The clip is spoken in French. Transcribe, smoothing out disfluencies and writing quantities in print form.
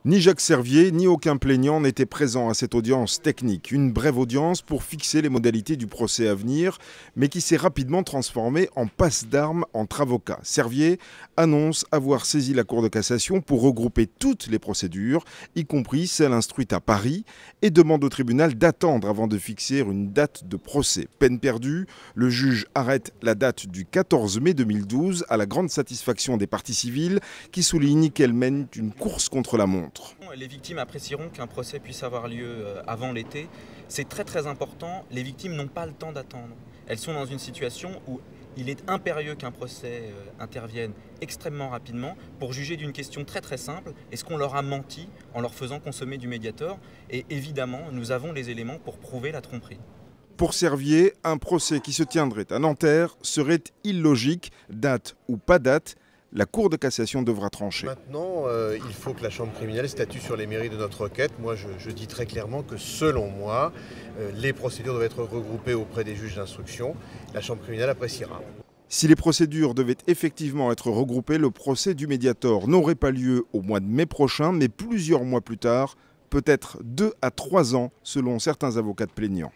Ni Jacques Servier, ni aucun plaignant n'étaient présents à cette audience technique. Une brève audience pour fixer les modalités du procès à venir, mais qui s'est rapidement transformée en passe d'armes entre avocats. Servier annonce avoir saisi la Cour de cassation pour regrouper toutes les procédures, y compris celle instruite à Paris, et demande au tribunal d'attendre avant de fixer une date de procès. Peine perdue, le juge arrête la date du 14 mai 2012 à la grande satisfaction des parties civiles qui soulignent qu'elles mènent une course contre la montre. Les victimes apprécieront qu'un procès puisse avoir lieu avant l'été. C'est très important. Les victimes n'ont pas le temps d'attendre. Elles sont dans une situation où il est impérieux qu'un procès intervienne extrêmement rapidement pour juger d'une question très simple. Est-ce qu'on leur a menti en leur faisant consommer du Mediator? Et évidemment, nous avons les éléments pour prouver la tromperie. Pour Servier, un procès qui se tiendrait à Nanterre serait illogique, date ou pas date. La Cour de cassation devra trancher. Maintenant, il faut que la Chambre criminelle statue sur les mérites de notre requête. Moi, je dis très clairement que selon moi, les procédures doivent être regroupées auprès des juges d'instruction. La Chambre criminelle appréciera. Si les procédures devaient effectivement être regroupées, le procès du Mediator n'aurait pas lieu au mois de mai prochain, mais plusieurs mois plus tard, peut-être 2 à 3 ans selon certains avocats plaignants.